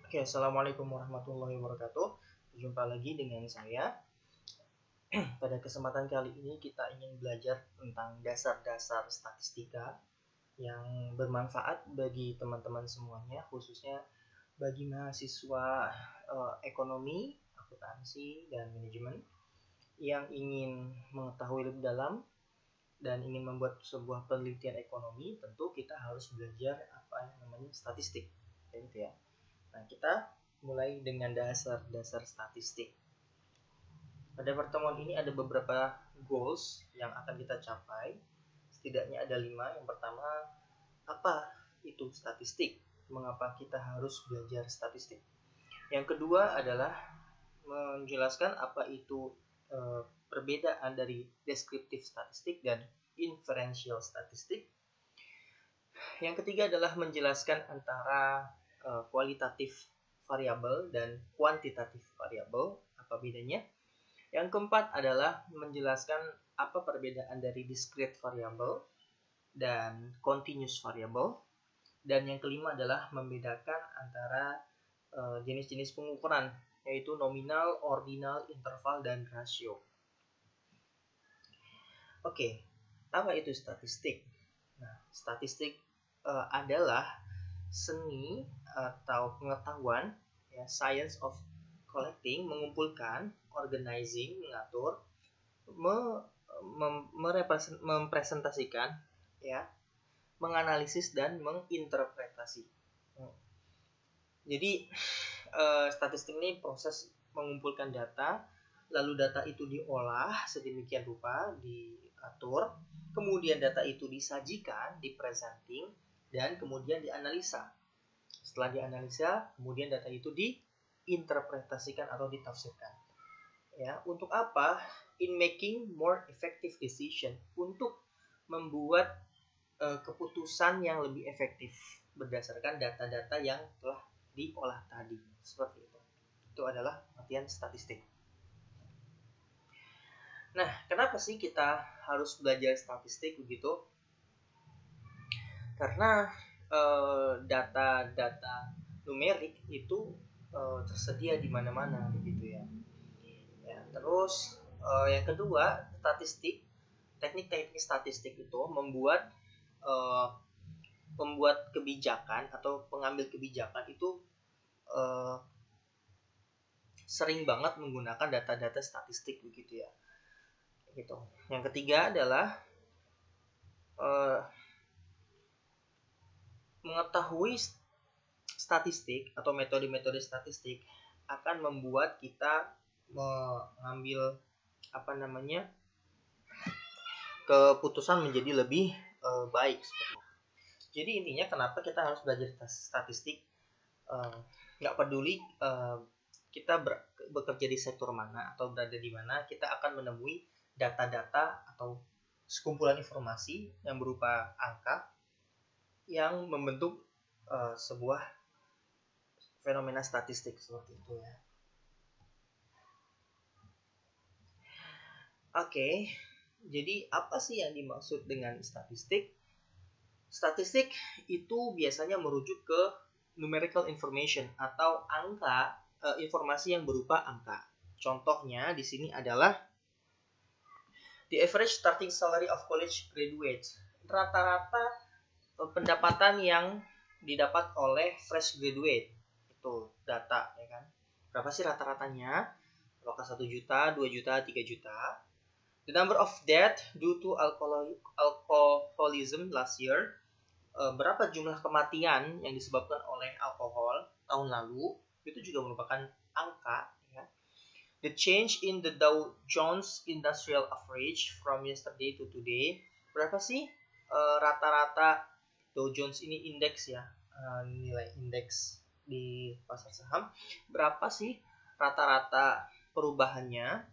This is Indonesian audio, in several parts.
Oke, Assalamualaikum warahmatullahi wabarakatuh. Jumpa lagi dengan saya. Pada kesempatan kali ini kita ingin belajar tentang dasar-dasar statistika yang bermanfaat bagi teman-teman semuanya, khususnya bagi mahasiswa ekonomi, akuntansi, dan manajemen yang ingin mengetahui lebih dalam dan ingin membuat sebuah penelitian ekonomi. Tentu kita harus belajar apa yang namanya statistik, gitu ya. Nah, kita mulai dengan dasar-dasar statistik. Pada pertemuan ini ada beberapa goals yang akan kita capai. Setidaknya ada 5. Yang pertama, apa itu statistik? Mengapa kita harus belajar statistik? Yang kedua adalah menjelaskan apa itu perbedaan dari deskriptif statistik dan inferential statistik. Yang ketiga adalah menjelaskan antara kualitatif variabel dan kuantitatif variabel, apa bedanya. Yang keempat adalah menjelaskan apa perbedaan dari discrete variable dan continuous variable. Dan yang kelima adalah membedakan antara jenis-jenis pengukuran, yaitu nominal, ordinal, interval, dan rasio. Oke, apa itu statistik? Nah, statistik adalah seni atau pengetahuan, ya, science of collecting, mengumpulkan, organizing, mengatur, mempresentasikan, ya, menganalisis dan menginterpretasi. Jadi statistik ini proses mengumpulkan data, lalu data itu diolah sedemikian rupa, diatur, kemudian data itu disajikan, dipresenting, dan kemudian dianalisa. Setelah dianalisa, kemudian data itu diinterpretasikan atau ditafsirkan. Ya, untuk apa? In making more effective decision, untuk membuat keputusan yang lebih efektif berdasarkan data-data yang telah diolah tadi. Seperti itu. Itu adalah artian statistik. Nah, kenapa sih kita harus belajar statistik begitu? Karena data-data numerik itu tersedia di mana-mana begitu ya. Terus yang kedua, statistik, teknik-teknik statistik itu membuat kebijakan atau pengambil kebijakan itu sering banget menggunakan data-data statistik begitu ya. Gitu. Yang ketiga adalah mengetahui statistik atau metode-metode statistik akan membuat kita mengambil keputusan menjadi lebih baik. Jadi intinya kenapa kita harus belajar statistik, nggak peduli kita bekerja di sektor mana atau berada di mana, kita akan menemui data-data atau sekumpulan informasi yang berupa angka yang membentuk sebuah fenomena statistik seperti itu ya. Oke, jadi apa sih yang dimaksud dengan statistik? Statistik itu biasanya merujuk ke numerical information atau angka, informasi yang berupa angka. Contohnya di sini adalah the average starting salary of college graduates. Rata-rata pendapatan yang didapat oleh fresh graduate, itu data ya kan. Berapa sih rata-ratanya? Apakah 1 juta, 2 juta, 3 juta? The number of death due to alcoholism last year. Berapa jumlah kematian yang disebabkan oleh alkohol tahun lalu? Itu juga merupakan angka ya. The change in the Dow Jones Industrial Average from yesterday to today. Berapa sih rata-rata Dow Jones ini indeks ya, nilai indeks di pasar saham, berapa sih rata-rata perubahannya,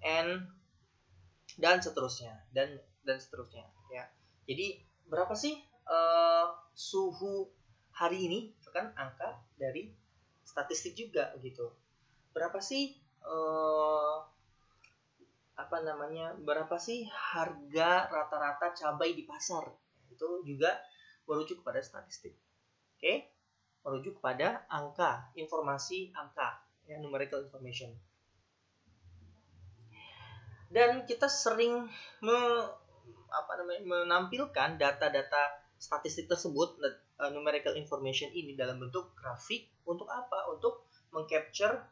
dan seterusnya dan seterusnya ya. Jadi berapa sih suhu hari ini, itu kan angka dari statistik juga gitu. Berapa sih berapa sih harga rata-rata cabai di pasar, itu juga merujuk kepada statistik. Oke? merujuk kepada angka, informasi angka, ya, numerical information. Dan kita sering menampilkan data-data statistik tersebut, numerical information ini dalam bentuk grafik. Untuk apa? Untuk mengcapture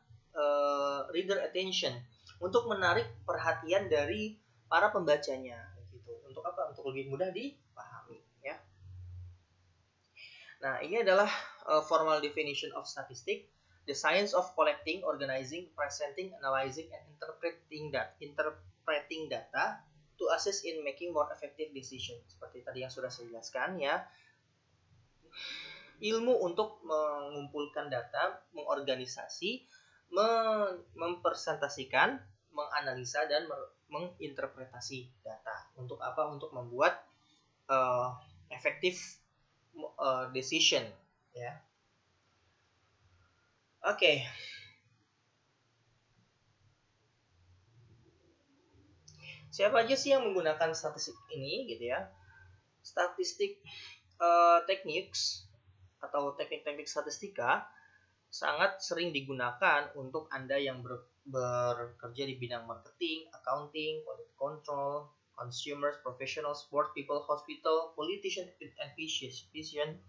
reader attention, untuk menarik perhatian dari para pembacanya, gitu. Untuk apa? Untuk lebih mudah dipahami, ya. Nah, ini adalah formal definition of statistic: the science of collecting, organizing, presenting, analyzing, and interpreting data to assist in making more effective decision. Seperti tadi yang sudah saya jelaskan, ya. Ilmu untuk mengumpulkan data, mengorganisasi, mempresentasikan, menganalisa, dan menginterpretasi data. Untuk apa? Untuk membuat effective decision, ya. Oke. Siapa aja sih yang menggunakan statistik ini, gitu ya? Statistik techniques atau teknik-teknik statistika sangat sering digunakan untuk Anda yang bekerja di bidang marketing, accounting, quality control, consumers, professionals, sport people, hospital, politician, and physician.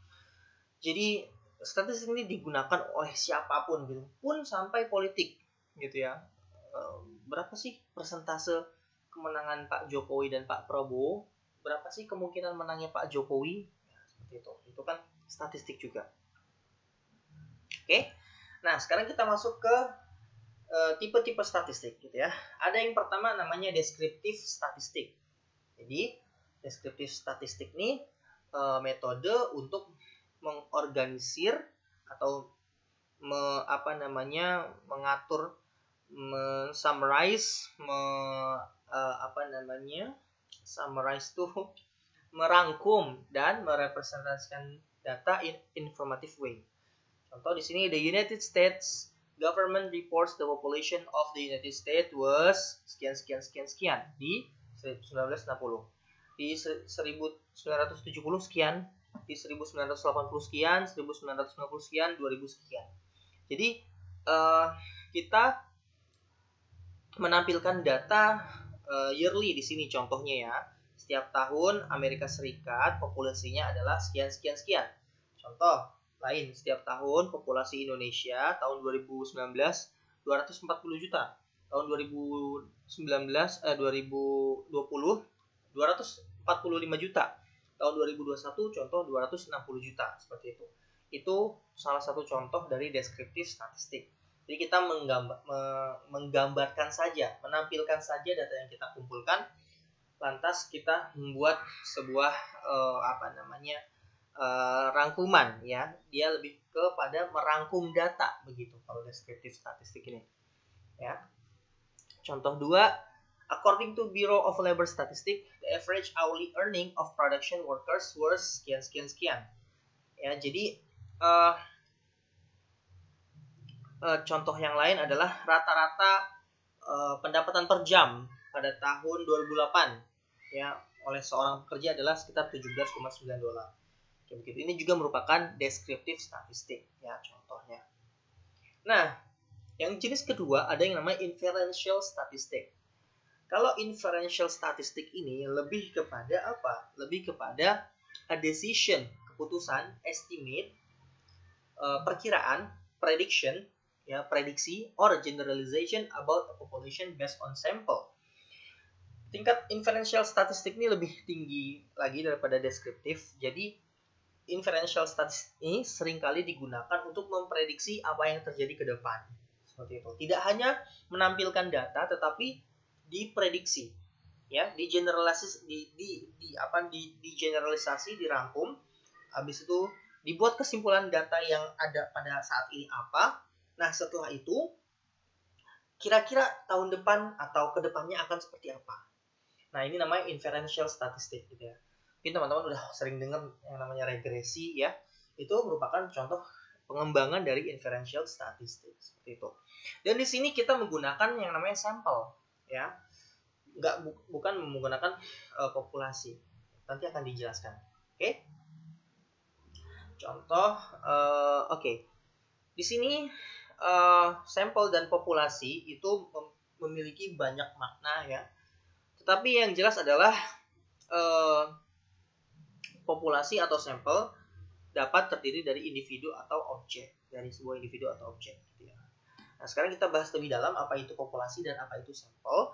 Jadi statistik ini digunakan oleh siapapun, gitu, pun sampai politik, gitu ya. Berapa sih persentase kemenangan Pak Jokowi dan Pak Prabowo? Berapa sih kemungkinan menangnya Pak Jokowi? Ya, seperti itu. Itu kan statistik juga. Oke. Nah, sekarang kita masuk ke tipe-tipe statistik, gitu ya. Ada yang pertama namanya deskriptif statistik. Jadi, deskriptif statistik ini metode untuk mengorganisir atau mengatur, summarize, summarize tuh merangkum dan merepresentasikan data in informative way. Contoh di sini, the United States government reports the population of the United States was sekian di 1960, di 1970 sekian, di 1980 sekian, 1990 sekian, 2000 sekian. Jadi kita menampilkan data yearly di sini contohnya, ya. Setiap tahun Amerika Serikat populasinya adalah sekian. Contoh lain, setiap tahun populasi Indonesia tahun 2019 240 juta. Tahun 2020 245 juta. Tahun 2021 contoh 260 juta, seperti itu. Itu salah satu contoh dari deskriptif statistik. Jadi kita menggambarkan saja, menampilkan saja data yang kita kumpulkan, lantas kita membuat sebuah rangkuman, ya. Dia lebih kepada merangkum data, begitu kalau deskriptif statistik ini, ya. Contoh 2, according to Bureau of Labor Statistics, the average hourly earning of production workers was sekian. Ya, jadi contoh yang lain adalah rata-rata pendapatan per jam pada tahun 2008, ya, oleh seorang pekerja adalah sekitar $17,9. Begitu. Ini juga merupakan deskriptif statistik, ya, contohnya. Nah, yang jenis kedua ada yang namanya inferential statistik. Kalau inferential statistik ini lebih kepada apa? Lebih kepada a decision, keputusan, estimate, perkiraan, prediction, ya, prediksi, or generalization about a population based on sample. Tingkat inferential statistik ini lebih tinggi lagi daripada deskriptif. Jadi inferential statistik ini seringkali digunakan untuk memprediksi apa yang terjadi ke depan. Seperti itu. Tidak hanya menampilkan data, tetapi diprediksi, ya, digeneralisasi, dirangkum, habis itu dibuat kesimpulan data yang ada pada saat ini apa. Nah, setelah itu kira-kira tahun depan atau kedepannya akan seperti apa. Nah, ini namanya inferential statistik, gitu ya. Mungkin teman-teman udah sering dengar yang namanya regresi, ya. Itu merupakan contoh pengembangan dari inferential statistik, seperti itu. Dan di sini kita menggunakan yang namanya sampel, ya. Bukan menggunakan populasi. Nanti akan dijelaskan. Oke. Contoh, oke. Di sini sampel dan populasi itu memiliki banyak makna ya. Tetapi yang jelas adalah populasi atau sampel dapat terdiri dari individu atau objek, dari sebuah individu atau objek gitu ya. Nah, sekarang kita bahas lebih dalam apa itu populasi dan apa itu sampel.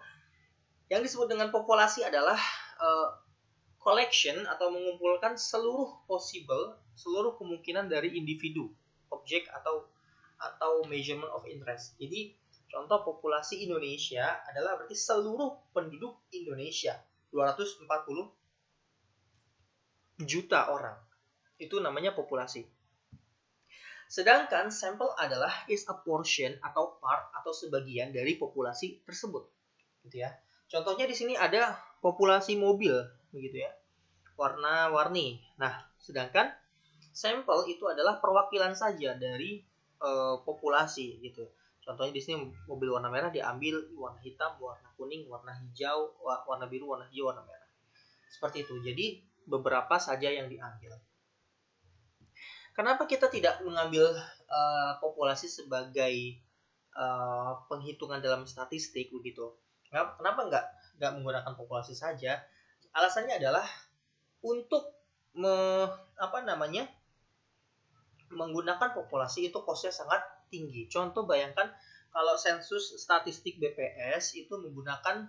Yang disebut dengan populasi adalah collection atau mengumpulkan seluruh kemungkinan dari individu, objek atau measurement of interest. Jadi contoh populasi Indonesia adalah berarti seluruh penduduk Indonesia 240 juta orang. Itu namanya populasi. Sedangkan sampel adalah is a portion atau part atau sebagian dari populasi tersebut. Gitu ya. Contohnya di sini ada populasi mobil begitu ya. Warna-warni. Nah, sedangkan sampel itu adalah perwakilan saja dari populasi gitu. Contohnya di sini mobil warna merah diambil warna hitam, warna kuning, warna hijau, warna biru, warna hijau, warna merah. Seperti itu. Jadi beberapa saja yang diambil. Kenapa kita tidak mengambil populasi sebagai penghitungan dalam statistik begitu? Kenapa nggak menggunakan populasi saja? Alasannya adalah untuk menggunakan populasi itu costnya sangat tinggi. Contoh bayangkan kalau sensus statistik BPS itu menggunakan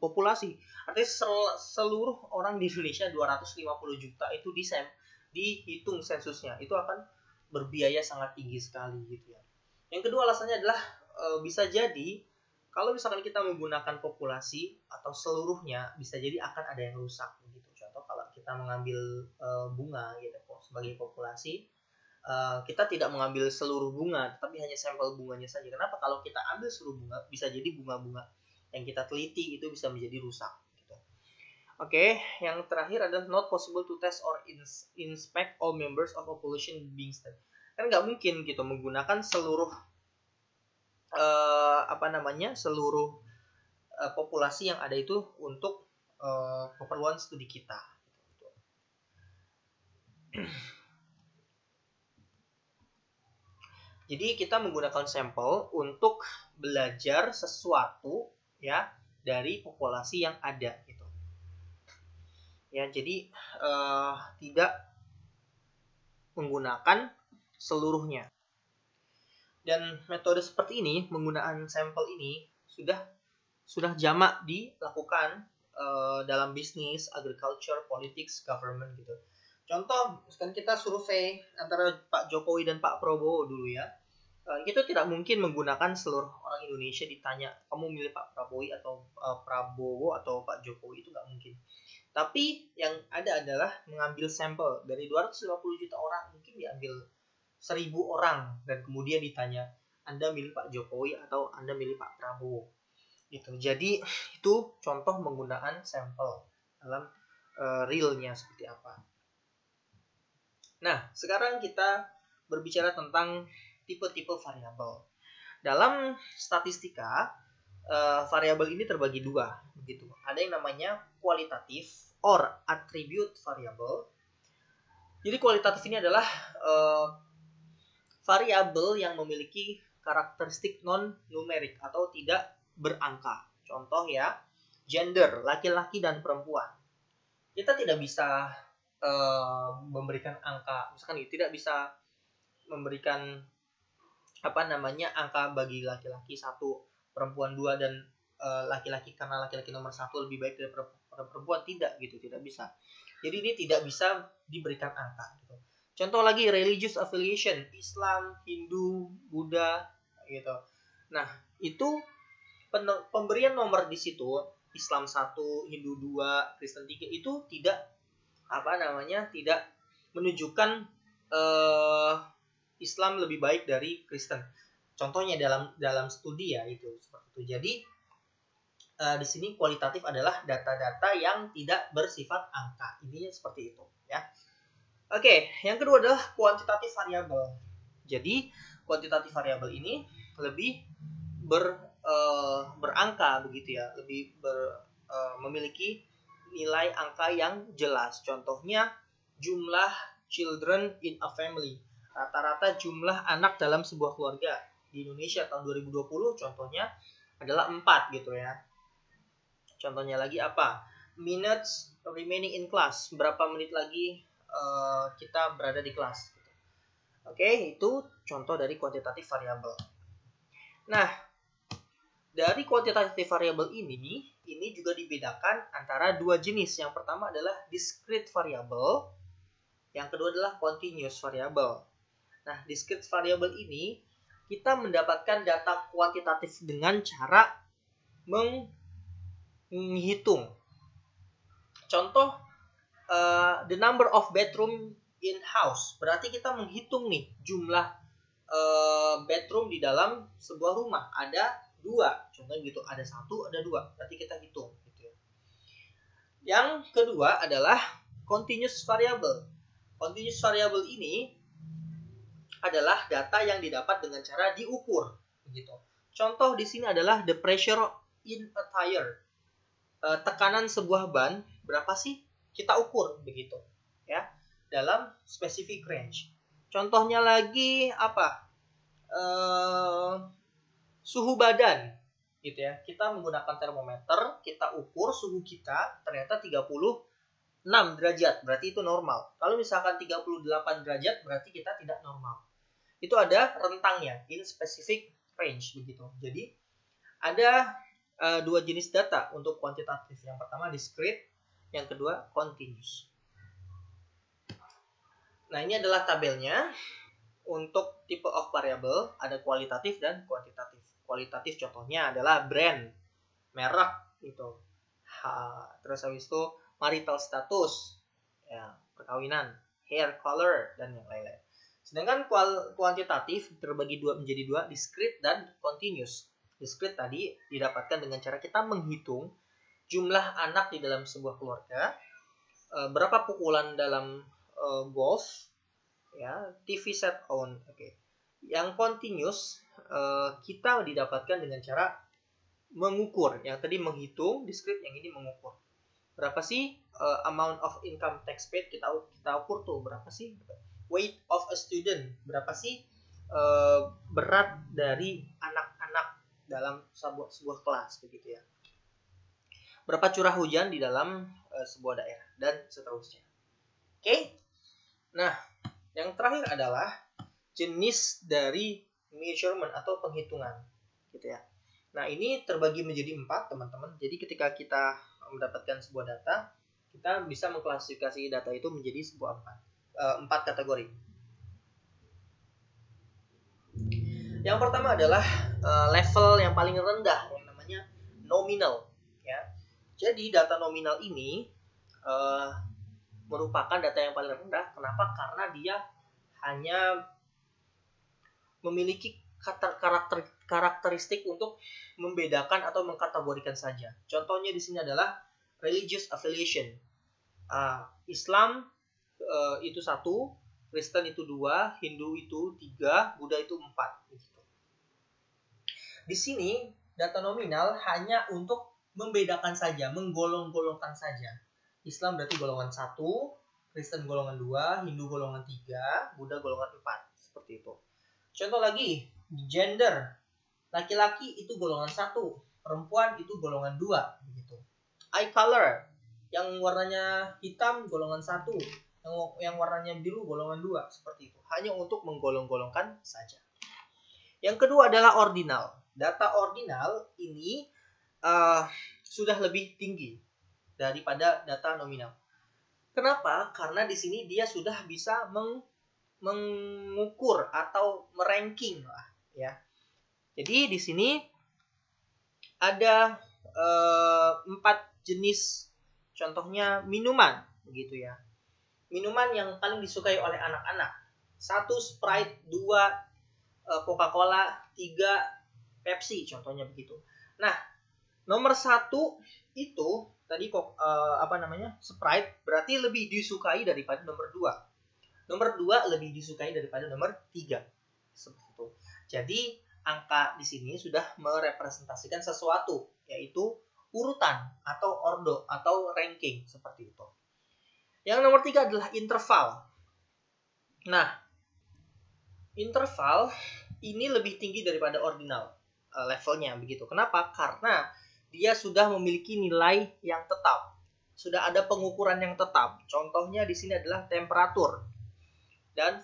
populasi, artinya seluruh orang di Indonesia 250 juta itu dihitung sensusnya, itu akan berbiaya sangat tinggi sekali gitu ya. Yang kedua alasannya adalah bisa jadi kalau misalkan kita menggunakan populasi atau seluruhnya, bisa jadi akan ada yang rusak gitu. Contoh kalau kita mengambil bunga gitu sebagai populasi, kita tidak mengambil seluruh bunga, tapi hanya sampel bunganya saja. Kenapa? Kalau kita ambil seluruh bunga, bisa jadi bunga-bunga yang kita teliti itu bisa menjadi rusak. Gitu. Oke, yang terakhir adalah not possible to test or inspect all members of population being studied. Kan nggak mungkin gitu menggunakan seluruh seluruh populasi yang ada itu untuk keperluan studi kita. Jadi kita menggunakan sampel untuk belajar sesuatu ya dari populasi yang ada gitu. Ya, jadi tidak menggunakan seluruhnya. Dan metode seperti ini, menggunakan sampel ini sudah jamak dilakukan dalam bisnis, agriculture, politics, government gitu. Contoh, kan kita survei antara Pak Jokowi dan Pak Prabowo dulu ya. Kita tidak mungkin menggunakan seluruh orang Indonesia ditanya, kamu milih Pak Prabowo atau Pak Jokowi, itu nggak mungkin. Tapi yang ada adalah mengambil sampel dari 250 juta orang, mungkin diambil 1.000 orang dan kemudian ditanya, Anda milih Pak Jokowi atau Anda milih Pak Prabowo. Gitu. Jadi itu contoh menggunakan sampel dalam realnya seperti apa. Nah, sekarang kita berbicara tentang tipe-tipe variabel. Dalam statistika, variabel ini terbagi dua, begitu. Ada yang namanya kualitatif or attribute variable. Jadi kualitatif ini adalah variabel yang memiliki karakteristik non-numerik atau tidak berangka. Contoh ya, gender, laki-laki dan perempuan. Kita tidak bisa memberikan angka, misalkan tidak bisa memberikan angka bagi laki-laki 1, perempuan 2 dan laki-laki karena laki-laki nomor 1 lebih baik daripada perempuan, tidak gitu, tidak bisa. Jadi ini tidak bisa diberikan angka gitu. Contoh lagi religious affiliation, Islam, Hindu, Buddha gitu. Nah, itu pemberian nomor di situ Islam 1, Hindu 2, Kristen 3 itu tidak tidak menunjukkan Islam lebih baik dari Kristen. Contohnya dalam studi ya itu seperti itu. Jadi di sini kualitatif adalah data-data yang tidak bersifat angka. Intinya seperti itu ya. Oke, yang kedua adalah kuantitatif variabel. Jadi kuantitatif variabel ini lebih berangka begitu ya, lebih memiliki nilai angka yang jelas. Contohnya jumlah children in a family. Rata-rata jumlah anak dalam sebuah keluarga di Indonesia tahun 2020 contohnya adalah 4 gitu ya. Contohnya lagi apa? Minutes remaining in class. Berapa menit lagi kita berada di kelas. Oke, itu contoh dari kuantitatif variabel. Nah, dari kuantitatif variabel ini juga dibedakan antara dua jenis. Yang pertama adalah discrete variable, yang kedua adalah continuous variable. Nah, discrete variable ini kita mendapatkan data kuantitatif dengan cara menghitung. Contoh, the number of bedroom in house. Berarti kita menghitung nih jumlah bedroom di dalam sebuah rumah. Ada 2. Contohnya gitu, ada 1, ada 2. Berarti kita hitung. Gitu. Yang kedua adalah continuous variable. Continuous variable ini adalah data yang didapat dengan cara diukur, begitu. Contoh di sini adalah the pressure in a tire. Tekanan sebuah ban berapa sih? Kita ukur, begitu, ya, dalam specific range. Contohnya lagi apa? Suhu badan, gitu ya. Kita menggunakan termometer, kita ukur suhu kita, ternyata 36 derajat, berarti itu normal. Kalau misalkan 38 derajat, berarti kita tidak normal. Itu ada rentangnya, in specific range, begitu. Jadi ada 2 jenis data untuk kuantitatif. Yang pertama discrete, yang kedua continuous. Nah, ini adalah tabelnya. Untuk type of variable ada kualitatif dan kuantitatif. Kualitatif contohnya adalah brand, merek gitu. Terus habis itu marital status, ya, perkawinan, hair color, dan yang lain-lain. Sedangkan kuantitatif terbagi menjadi 2, discrete dan continuous. Discrete tadi didapatkan dengan cara kita menghitung jumlah anak di dalam sebuah keluarga, berapa pukulan dalam golf, ya, TV set on. Oke. Yang continuous kita didapatkan dengan cara mengukur. Yang tadi menghitung, discrete, yang ini mengukur. Berapa sih amount of income tax paid, kita ukur tuh berapa sih? Weight of a student, berapa sih berat dari anak-anak dalam sebuah kelas, begitu ya. Berapa curah hujan di dalam sebuah daerah, dan seterusnya. Oke. Nah, yang terakhir adalah jenis dari measurement atau penghitungan, gitu ya. Nah, ini terbagi menjadi 4, teman-teman. Jadi ketika kita mendapatkan sebuah data, kita bisa mengklasifikasi data itu menjadi sebuah 4 kategori. Yang pertama adalah level yang paling rendah, yang namanya nominal, ya. Jadi data nominal ini merupakan data yang paling rendah. Kenapa? Karena dia hanya memiliki karakteristik untuk membedakan atau mengkategorikan saja. Contohnya di sini adalah religious affiliation. Islam itu 1, Kristen itu 2, Hindu itu 3, Buddha itu 4. Gitu. Di sini data nominal hanya untuk membedakan saja, menggolong-golongkan saja. Islam berarti golongan 1, Kristen golongan 2, Hindu golongan 3, Buddha golongan 4. Seperti itu. Contoh lagi, gender. Laki-laki itu golongan 1, perempuan itu golongan 2. Begitu. Eye color. Yang warnanya hitam golongan 1, yang warnanya biru golongan 2. Seperti itu. Hanya untuk menggolong-golongkan saja. Yang kedua adalah ordinal. Data ordinal ini sudah lebih tinggi daripada data nominal. Kenapa? Karena di sini dia sudah bisa mengukur atau meranking lah, ya. Jadi di sini ada 4 jenis, contohnya minuman, begitu ya. Minuman yang paling disukai oleh anak-anak. 1 Sprite, 2 Coca-Cola, 3 Pepsi, contohnya begitu. Nah, nomor 1 itu tadi Sprite berarti lebih disukai daripada nomor 2. Nomor 2 lebih disukai daripada nomor 3. Seperti itu. Jadi angka di sini sudah merepresentasikan sesuatu, yaitu urutan atau ordo atau ranking, seperti itu. Yang nomor 3 adalah interval. Nah, interval ini lebih tinggi daripada ordinal levelnya begitu. Kenapa? Karena dia sudah memiliki nilai yang tetap. Sudah ada pengukuran yang tetap. Contohnya di sini adalah temperatur dan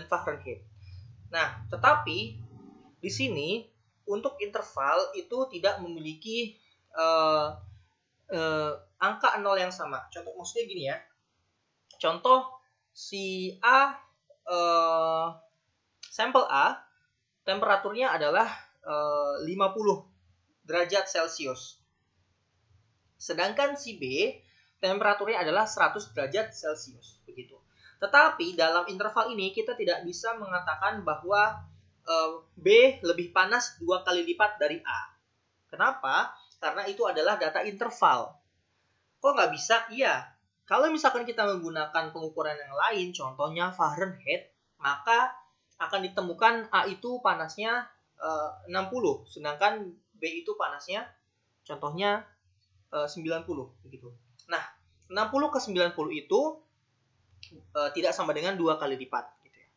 Fahrenheit. Nah, tetapi di sini untuk interval itu tidak memiliki angka 0 yang sama. Contoh maksudnya gini ya. Contoh si A sampel A temperaturnya adalah 50 derajat Celcius. Sedangkan si B temperaturnya adalah 100 derajat Celcius begitu. Tetapi dalam interval ini kita tidak bisa mengatakan bahwa B lebih panas 2 kali lipat dari A. Kenapa? Karena itu adalah data interval. Kok nggak bisa? Iya. Kalau misalkan kita menggunakan pengukuran yang lain, contohnya Fahrenheit, maka akan ditemukan A itu panasnya 60, sedangkan B itu panasnya contohnya 90 begitu. Nah, 60 ke 90 itu tidak sama dengan 2 kali lipat gitu ya.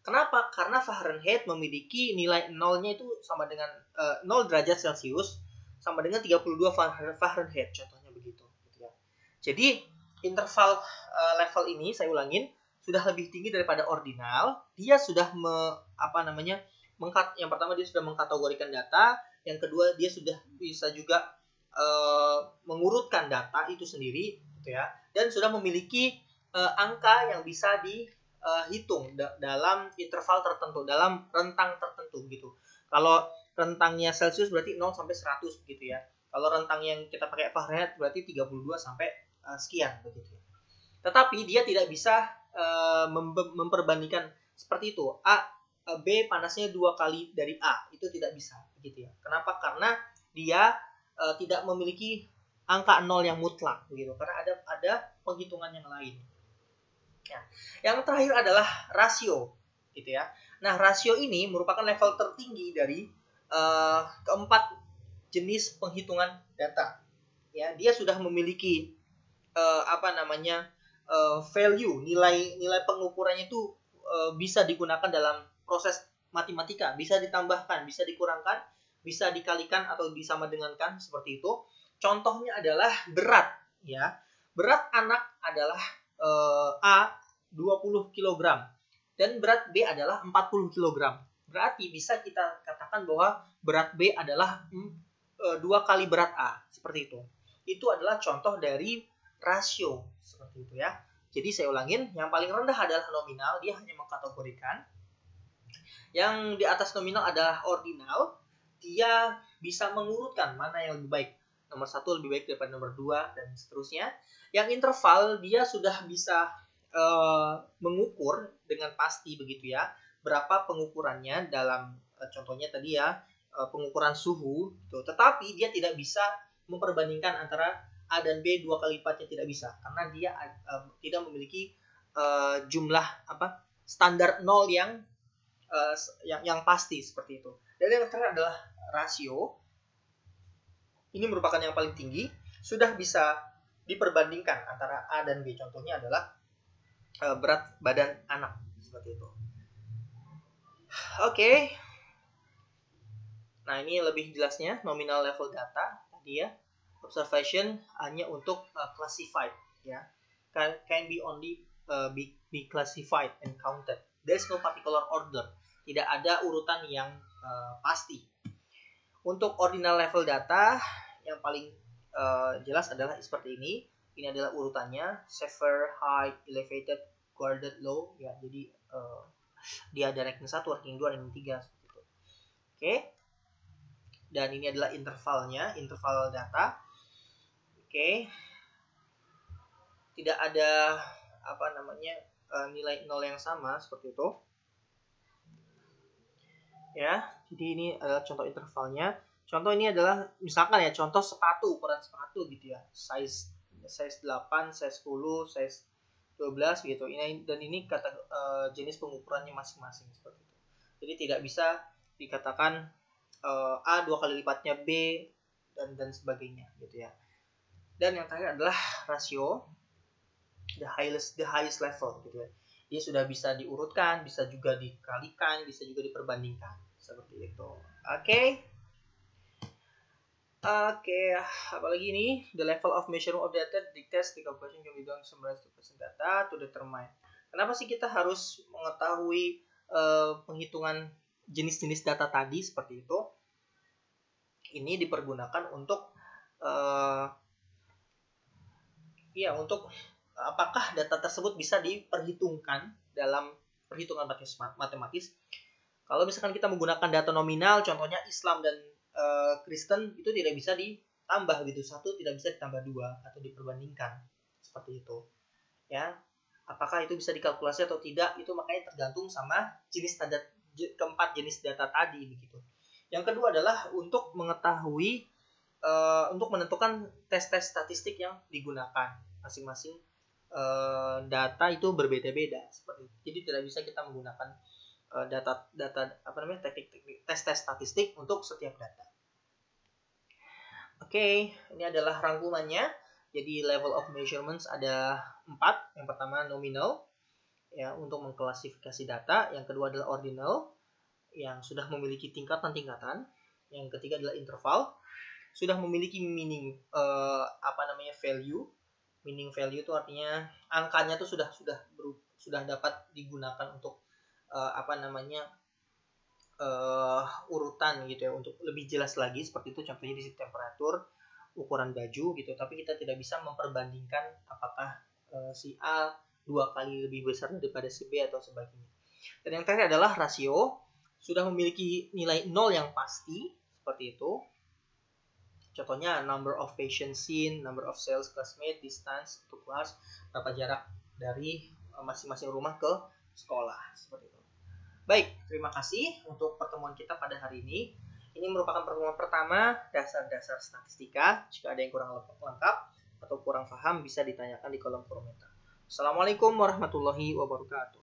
Kenapa? Karena Fahrenheit memiliki nilai 0-nya itu sama dengan 0 derajat Celcius sama dengan 32 Fahrenheit contohnya begitu gitu ya. Jadi interval level ini saya ulangin sudah lebih tinggi daripada ordinal. Dia sudah yang pertama dia sudah mengkategorikan data, yang kedua dia sudah bisa juga mengurutkan data itu sendiri gitu ya, dan sudah memiliki angka yang bisa dihitung dalam interval tertentu, dalam rentang tertentu gitu. Kalau rentangnya Celsius berarti 0 sampai 100 gitu ya. Kalau rentang yang kita pakai Fahrenheit berarti 32 sampai sekian begitu. Tetapi dia tidak bisa memperbandingkan seperti itu. B panasnya 2 kali dari A, itu tidak bisa begitu ya. Kenapa? Karena dia tidak memiliki angka 0 yang mutlak begitu, karena ada penghitungan yang lain. Ya. Yang terakhir adalah rasio gitu ya. Nah, rasio ini merupakan level tertinggi dari keempat jenis penghitungan data. Ya, dia sudah memiliki value, nilai pengukurannya itu bisa digunakan dalam proses matematika, bisa ditambahkan, bisa dikurangkan, bisa dikalikan atau disama dengankan seperti itu. Contohnya adalah berat ya. Berat anak adalah A 20 kg dan berat B adalah 40 kg. Berarti bisa kita katakan bahwa berat B adalah 2 kali berat A, seperti itu. Itu adalah contoh dari rasio seperti itu ya. Jadi saya ulangin, yang paling rendah adalah nominal, dia hanya mengkategorikan. Yang di atas nominal adalah ordinal, dia bisa mengurutkan mana yang lebih baik. Nomor 1 lebih baik daripada nomor 2 dan seterusnya. Yang interval dia sudah bisa mengukur dengan pasti begitu ya. Berapa pengukurannya dalam contohnya tadi ya, pengukuran suhu gitu. Tetapi dia tidak bisa memperbandingkan antara A dan B 2 kali lipatnya, tidak bisa karena dia tidak memiliki jumlah standar 0 yang pasti seperti itu. Dan yang terakhir adalah rasio. Ini merupakan yang paling tinggi, sudah bisa diperbandingkan antara A dan B. Contohnya adalah berat badan anak seperti itu. Oke. Nah, ini lebih jelasnya nominal level data tadi ya. Observation hanya untuk classified ya. Can be only be classified and counted. There's no particular order. Tidak ada urutan yang pasti. Untuk ordinal level data yang paling jelas adalah seperti ini. Ini adalah urutannya: severe, high, elevated, guarded, low ya. Jadi dia ada ranking 1, ranking 2, ranking 3 seperti itu. Oke. Dan ini adalah intervalnya, interval data. Oke. Tidak ada nilai 0 yang sama seperti itu. Ya, jadi ini adalah contoh intervalnya. Contoh ini adalah misalkan ya, contoh sepatu, ukuran sepatu gitu ya. Size 8, size 10, size 12 gitu. Dan ini jenis pengukurannya masing-masing seperti itu. Jadi tidak bisa dikatakan A 2 kali lipatnya B dan sebagainya gitu ya. Dan yang terakhir adalah rasio, the highest level gitu ya. Dia sudah bisa diurutkan, bisa juga dikalikan, bisa juga diperbandingkan. Seperti itu. Oke. Apalagi ini, the level of measurement of data dictates the calculation can be done to summarize the present data to determine. Kenapa sih kita harus mengetahui penghitungan jenis-jenis data tadi seperti itu? Ini dipergunakan untuk untuk apakah data tersebut bisa diperhitungkan dalam perhitungan matematis. Kalau misalkan kita menggunakan data nominal, contohnya Islam dan Kristen, itu tidak bisa ditambah gitu, satu tidak bisa ditambah dua atau diperbandingkan seperti itu ya. Apakah itu bisa dikalkulasi atau tidak, itu makanya tergantung sama jenis data, keempat jenis data tadi begitu. Yang kedua adalah untuk mengetahui untuk menentukan tes-tes statistik yang digunakan. Masing-masing data itu berbeda-beda seperti itu. Jadi tidak bisa kita menggunakan teknik tes-tes statistik untuk setiap data. Oke, ini adalah rangkumannya. Jadi level of measurements ada 4. Yang pertama nominal, ya, untuk mengklasifikasi data. Yang kedua adalah ordinal, yang sudah memiliki tingkatan-tingkatan. Yang ketiga adalah interval, sudah memiliki meaning value. Meaning value itu artinya angkanya itu sudah dapat digunakan untuk urutan gitu ya, untuk lebih jelas lagi seperti itu. Contohnya di sini temperatur, ukuran baju gitu, tapi kita tidak bisa memperbandingkan apakah si A 2 kali lebih besar daripada si B atau sebagainya. Dan yang terakhir adalah rasio, sudah memiliki nilai 0 yang pasti seperti itu. Contohnya number of patients seen, number of cells classmate, distance to class, berapa jarak dari masing-masing rumah ke sekolah seperti itu. Baik, terima kasih untuk pertemuan kita pada hari ini. Ini merupakan pertemuan pertama dasar-dasar statistika. Jika ada yang kurang lengkap atau kurang paham, bisa ditanyakan di kolom komentar. Assalamualaikum warahmatullahi wabarakatuh.